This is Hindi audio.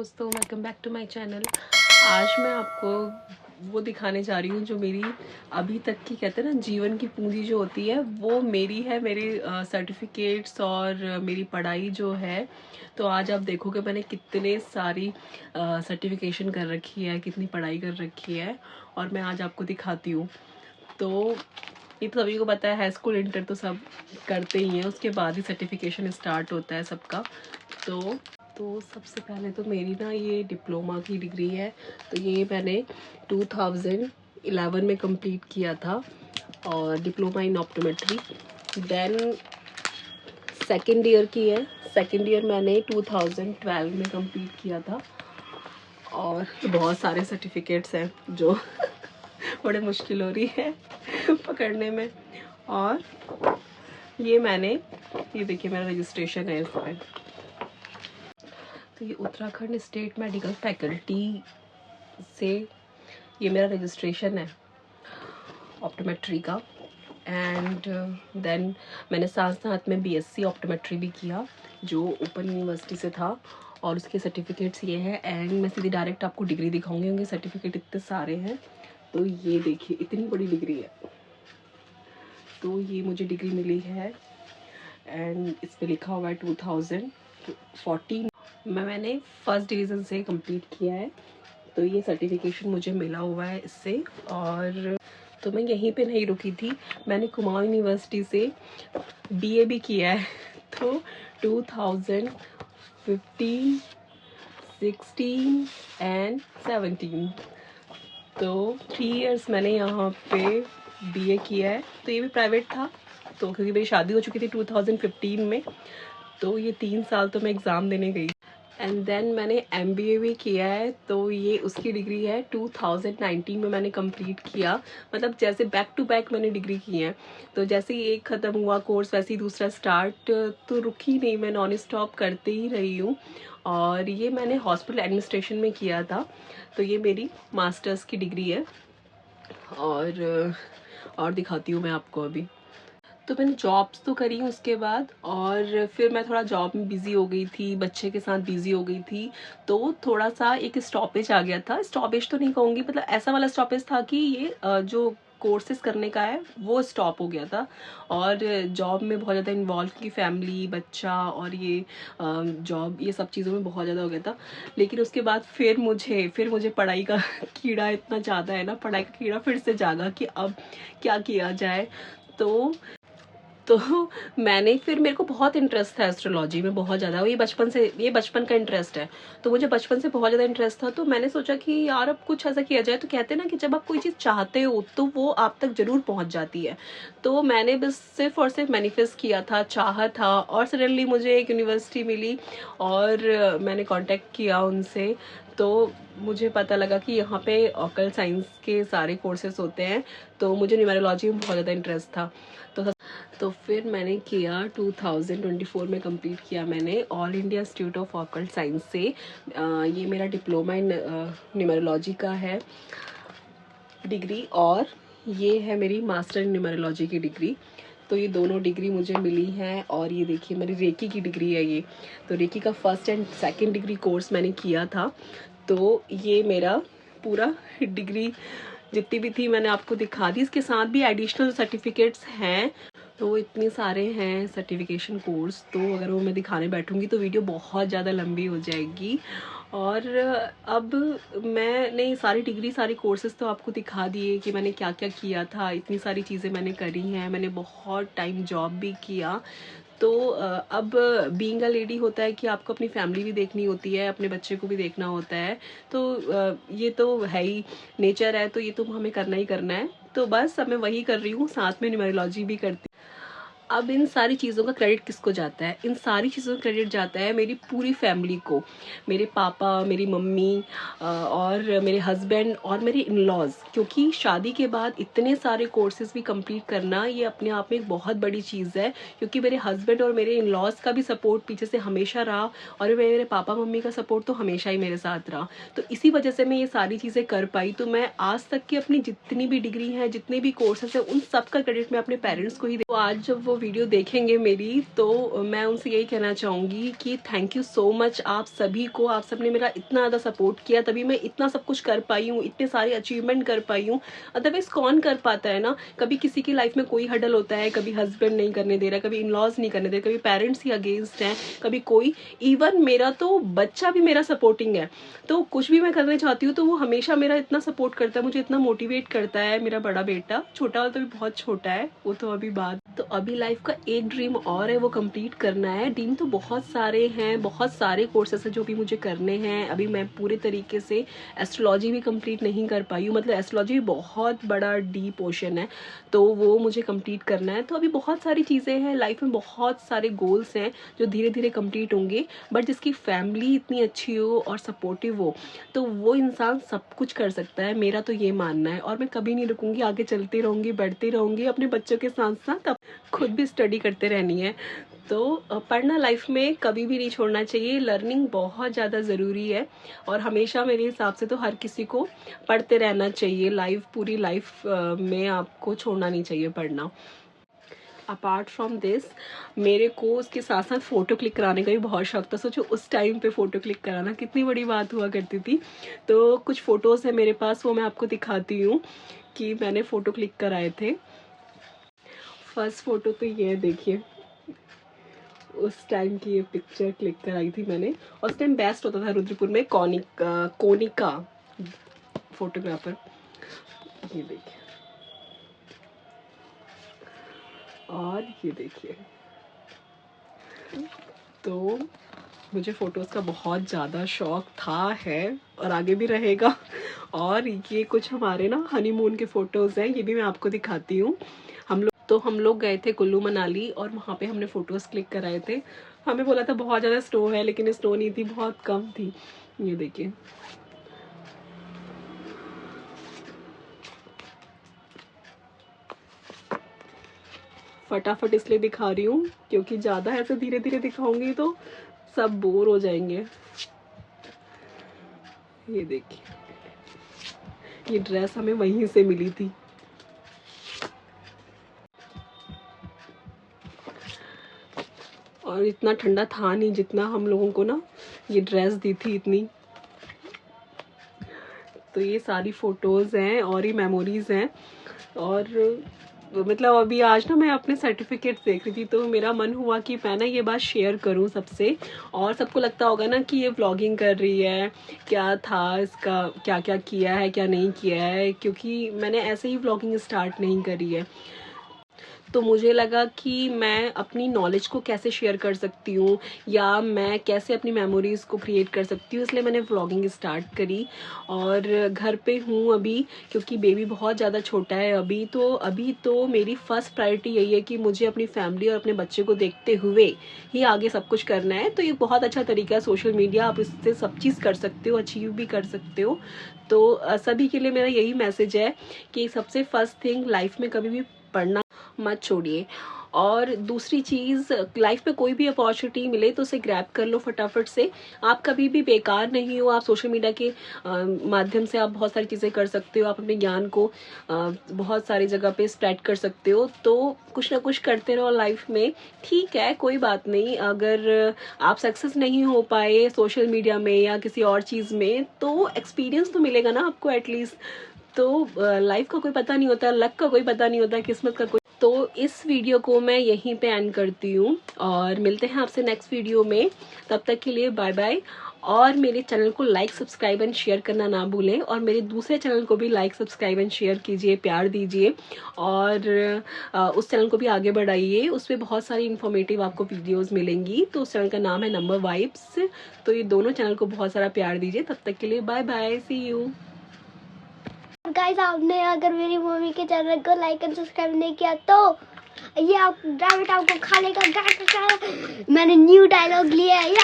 दोस्तों, welcome back to my channel. आज मैं आपको वो दिखाने जा रही हूँ जो मेरी अभी तक की कहते हैं ना जीवन की पूंजी जो होती है वो मेरी है। मेरे सर्टिफिकेट्स और मेरी पढ़ाई जो है। तो आज आप देखोगे मैंने कितने सारी सर्टिफिकेशन कर रखी है, कितनी पढ़ाई कर रखी है और मैं आज आपको दिखाती हूँ। तो ये तो सभी को पता है, हाई स्कूल इंटर तो सब करते ही हैं, उसके बाद ही सर्टिफिकेशन स्टार्ट होता है सबका। तो सबसे पहले तो मेरी ना ये डिप्लोमा की डिग्री है। तो ये मैंने 2011 में कंप्लीट किया था और diploma in optometry. Then second year की है, सेकेंड ईयर मैंने 2012 में कंप्लीट किया था। और बहुत सारे सर्टिफिकेट्स हैं जो बड़े मुश्किल हो रही है पकड़ने में। और ये देखिए मेरा रजिस्ट्रेशन है इसमें। तो ये उत्तराखंड स्टेट मेडिकल फैकल्टी से ये मेरा रजिस्ट्रेशन है ऑप्टोमेट्री का। एंड देन मैंने साथ साथ में बीएससी ऑप्टोमेट्री भी किया जो ओपन यूनिवर्सिटी से था और उसके सर्टिफिकेट्स ये है। एंड मैं सीधी डायरेक्ट आपको डिग्री दिखाऊंगी, उनके सर्टिफिकेट इतने सारे हैं। तो ये देखिए इतनी बड़ी डिग्री है। तो ये मुझे डिग्री मिली है एंड इस पर लिखा हुआ है 2014 मैंने फर्स्ट डिवीज़न से कंप्लीट किया है। तो ये सर्टिफिकेशन मुझे मिला हुआ है इससे। और तो मैं यहीं पे नहीं रुकी थी, मैंने कुमाऊं यूनिवर्सिटी से बीए भी किया है। तो 2015, 16 एंड 17 तो 3 इयर्स मैंने यहाँ पे बीए किया है। तो ये भी प्राइवेट था, तो क्योंकि मेरी शादी हो चुकी थी 2015 में, तो ये 3 साल तो मैं एग्ज़ाम देने गई। एंड देन मैंने एमबीए भी किया है। तो ये उसकी डिग्री है 2019 में मैंने कंप्लीट किया। मतलब जैसे बैक टू बैक मैंने डिग्री की है। तो जैसे ही एक ख़त्म हुआ कोर्स वैसे ही दूसरा स्टार्ट, तो रुकी नहीं, मैं नॉन स्टॉप करते ही रही हूँ। और ये मैंने हॉस्पिटल एडमिनिस्ट्रेशन में किया था। तो ये मेरी मास्टर्स की डिग्री है। और दिखाती हूँ मैं आपको अभी। तो मैंने जॉब्स तो करी उसके बाद, और फिर मैं थोड़ा जॉब में बिज़ी हो गई थी, बच्चे के साथ बिज़ी हो गई थी। तो थोड़ा सा एक स्टॉपेज आ गया था। स्टॉपेज तो नहीं कहूँगी, मतलब ऐसा वाला स्टॉपेज था कि ये जो कोर्सेज करने का है वो स्टॉप हो गया था। और जॉब में बहुत ज़्यादा इन्वॉल्व की, फैमिली, बच्चा और ये जॉब, ये सब चीज़ों में बहुत ज़्यादा हो गया था। लेकिन उसके बाद फिर मुझे पढ़ाई का कीड़ा इतना ज़्यादा है ना, पढ़ाई का कीड़ा फिर से जागा कि अब क्या किया जाए। तो मेरे को बहुत इंटरेस्ट था एस्ट्रोलॉजी में, बहुत ज़्यादा। ये बचपन का इंटरेस्ट है। तो मुझे बचपन से बहुत ज़्यादा इंटरेस्ट था। तो मैंने सोचा कि यार अब कुछ ऐसा किया जाए। तो कहते हैं ना कि जब आप कोई चीज़ चाहते हो तो वो आप तक ज़रूर पहुंच जाती है। तो मैंने बस सिर्फ और सिर्फ मैनिफेस्ट किया था, चाहा था, और सडनली मुझे एक यूनिवर्सिटी मिली और मैंने कॉन्टेक्ट किया उनसे। तो मुझे पता लगा कि यहाँ पे ऑकल्ट साइंस के सारे कोर्सेज होते हैं। तो मुझे न्यूमेरोलॉजी में बहुत ज़्यादा इंटरेस्ट था। तो फिर मैंने किया 2024 में कंप्लीट किया मैंने all India institute of occult science से। ये मेरा डिप्लोमा इन न्यूमेरोलॉजी का है डिग्री, और ये है मेरी मास्टर इन न्यूमेरोलॉजी की डिग्री। तो ये दोनों डिग्री मुझे मिली हैं। और ये देखिए मेरी रेकी की डिग्री है ये। तो रेकी का first and second degree course मैंने किया था। तो ये मेरा पूरा डिग्री जितनी भी थी मैंने आपको दिखा दी। इसके साथ भी एडिशनल सर्टिफिकेट्स हैं। तो इतने सारे हैं सर्टिफिकेशन कोर्स, तो अगर वो मैं दिखाने बैठूंगी तो वीडियो बहुत ज़्यादा लंबी हो जाएगी। और अब मैंने सारी डिग्री, सारी कोर्सेज तो आपको दिखा दिए कि मैंने क्या क्या किया था। इतनी सारी चीज़ें मैंने करी हैं, मैंने बहुत टाइम जॉब भी किया। तो अब बीइंग अ लेडी होता है कि आपको अपनी फैमिली भी देखनी होती है, अपने बच्चे को भी देखना होता है। तो ये तो है ही, नेचर है, तो ये तो हमें करना ही करना है। तो बस अब मैं वही कर रही हूँ, साथ में न्यूमेरोलॉजी भी करती। अब इन सारी चीज़ों का क्रेडिट किसको जाता है? इन सारी चीज़ों का क्रेडिट जाता है मेरी पूरी फैमिली को। मेरे पापा, मेरी मम्मी और मेरे हस्बैंड और मेरे इन-लॉज़। क्योंकि शादी के बाद इतने सारे कोर्सेज भी कंप्लीट करना ये अपने आप में एक बहुत बड़ी चीज़ है। क्योंकि मेरे हस्बैंड और मेरे इन-लॉज़ का भी सपोर्ट पीछे से हमेशा रहा, और मेरे पापा मम्मी का सपोर्ट तो हमेशा ही मेरे साथ रहा। तो इसी वजह से मैं ये सारी चीज़ें कर पाई। तो मैं आज तक की अपनी जितनी भी डिग्री हैं, जितने भी कोर्सेज हैं, उन सब का क्रेडिट मैं अपने पेरेंट्स को ही। तो आज जब वो वीडियो देखेंगे मेरी, तो मैं उनसे यही कहना चाहूँगी कि थैंक यू सो मच आप सभी को। आप सब ने मेरा इतना ज़्यादा सपोर्ट किया, तभी मैं इतना सब कुछ कर पाई हूँ, इतने सारे अचीवमेंट कर पाई हूँ। अदरवाइज कौन कर पाता है ना। कभी किसी की लाइफ में कोई हडल होता है, कभी हस्बैंड नहीं करने दे रहा, कभी इन लॉज नहीं करने दे रहे, कभी पेरेंट्स ही अगेंस्ट हैं, कभी कोई, इवन मेरा तो बच्चा भी मेरा सपोर्टिंग है। तो कुछ भी मैं करना चाहती हूँ तो वो हमेशा मेरा इतना सपोर्ट करता है, मुझे इतना मोटिवेट करता है। मेरा बड़ा बेटा, छोटा वाला तो भी बहुत छोटा है, वो तो अभी बाद। तो अभी लाइफ का एक ड्रीम और है, वो कंप्लीट करना है। ड्रीम तो बहुत सारे हैं, बहुत सारे कोर्सेस हैं जो भी मुझे करने हैं। अभी मैं पूरे तरीके से एस्ट्रोलॉजी भी कंप्लीट नहीं कर पाई हूँ, मतलब एस्ट्रोलॉजी भी बहुत बड़ा डीप ओशन है, तो वो मुझे कंप्लीट करना है। तो अभी बहुत सारी चीज़ें हैं लाइफ में, बहुत सारे गोल्स हैं जो धीरे धीरे कंप्लीट होंगे। बट जिसकी फैमिली इतनी अच्छी हो और सपोर्टिव हो, तो वो इंसान सब कुछ कर सकता है, मेरा तो ये मानना है। और मैं कभी नहीं रुकूंगी, आगे चलती रहूंगी, बढ़ती रहूंगी। अपने बच्चों के साथ साथ अब खुद भी स्टडी करते रहनी है। तो पढ़ना लाइफ में कभी भी नहीं छोड़ना चाहिए। लर्निंग बहुत ज़्यादा ज़रूरी है, और हमेशा मेरे हिसाब से तो हर किसी को पढ़ते रहना चाहिए। पूरी लाइफ में आपको छोड़ना नहीं चाहिए पढ़ना। अपार्ट फ्रॉम दिस, मेरे को उसके साथ साथ फ़ोटो क्लिक कराने का भी बहुत शौक था। सोचो उस टाइम पे फ़ोटो क्लिक कराना कितनी बड़ी बात हुआ करती थी। तो कुछ फ़ोटोज़ हैं मेरे पास, वो मैं आपको दिखाती हूँ कि मैंने फ़ोटो क्लिक कराए थे। फर्स्ट फ़ोटो तो ये देखिए, उस टाइम की ये पिक्चर क्लिक कराई थी मैंने। उस टाइम बेस्ट होता था रुद्रपुर में कोनिका फोटोग्राफर। ये देखिए, और ये देखिए। तो मुझे फ़ोटोज़ का बहुत ज़्यादा शौक था, है, और आगे भी रहेगा। और ये कुछ हमारे ना हनीमून के फ़ोटोज़ हैं, ये भी मैं आपको दिखाती हूँ। हम लोग गए थे कुल्लू मनाली, और वहाँ पे हमने फ़ोटोज़ क्लिक कराए थे। हमें बोला था बहुत ज़्यादा स्नो है, लेकिन स्नो नहीं थी, बहुत कम थी। ये देखिए, फटाफट इसलिए दिखा रही हूँ क्योंकि ज़्यादा ऐसे धीरे धीरे दिखाऊंगी तो सब बोर हो जाएंगे। ये देखिए, ये ड्रेस हमें वहीं से मिली थी। और इतना ठंडा था नहीं जितना हम लोगों को ना ये ड्रेस दी थी इतनी। तो ये सारी फ़ोटोज़ हैं और ये मेमोरीज़ हैं। और मतलब अभी आज ना मैं अपने सर्टिफिकेट देख रही थी, तो मेरा मन हुआ कि मैं ना ये बात शेयर करूं सबसे। और सबको लगता होगा ना कि ये व्लॉगिंग कर रही है, क्या था इसका, क्या क्या किया है, क्या नहीं किया है, क्योंकि मैंने ऐसे ही व्लॉगिंग स्टार्ट नहीं करी है। तो मुझे लगा कि मैं अपनी नॉलेज को कैसे शेयर कर सकती हूँ, या मैं कैसे अपनी मेमोरीज़ को क्रिएट कर सकती हूँ, इसलिए मैंने व्लॉगिंग स्टार्ट करी। और घर पे हूँ अभी, क्योंकि बेबी बहुत ज़्यादा छोटा है अभी तो मेरी फर्स्ट प्रायोरिटी यही है कि मुझे अपनी फैमिली और अपने बच्चे को देखते हुए ही आगे सब कुछ करना है। तो ये बहुत अच्छा तरीका है सोशल मीडिया, आप इससे सब चीज़ कर सकते हो, अचीव भी कर सकते हो। तो सभी के लिए मेरा यही मैसेज है कि सबसे फर्स्ट थिंग लाइफ में कभी भी पढ़ना मत छोड़िए। और दूसरी चीज़, लाइफ में कोई भी अपॉर्चुनिटी मिले तो उसे ग्रैब कर लो फटाफट से। आप कभी भी बेकार नहीं हो। आप सोशल मीडिया के माध्यम से आप बहुत सारी चीज़ें कर सकते हो। आप अपने ज्ञान को बहुत सारी जगह पे स्प्रेड कर सकते हो। तो कुछ ना कुछ करते रहो लाइफ में। ठीक है, कोई बात नहीं, अगर आप सक्सेस नहीं हो पाए सोशल मीडिया में या किसी और चीज़ में, तो एक्सपीरियंस तो मिलेगा ना आपको एटलीस्ट। तो लाइफ का कोई पता नहीं होता, लक का कोई पता नहीं होता, किस्मत का कोई। तो इस वीडियो को मैं यहीं पे एंड करती हूँ, और मिलते हैं आपसे नेक्स्ट वीडियो में। तब तक के लिए बाय बाय। और मेरे चैनल को लाइक, सब्सक्राइब एंड शेयर करना ना भूलें, और मेरे दूसरे चैनल को भी लाइक, सब्सक्राइब एंड शेयर कीजिए, प्यार दीजिए। और उस चैनल को भी आगे बढ़ाइए, उस पर बहुत सारी इन्फॉर्मेटिव आपको वीडियोस मिलेंगी। तो उस चैनल का नाम है नंबर वाइब्स। तो ये दोनों चैनल को बहुत सारा प्यार दीजिए। तब तक के लिए bye bye, see you. Guys, आपने अगर मेरी मम्मी के चैनल को लाइक एंड सब्सक्राइब नहीं किया तो ये आप ड्राइवर आपको खाने का मैंने न्यू डायलॉग लिया है।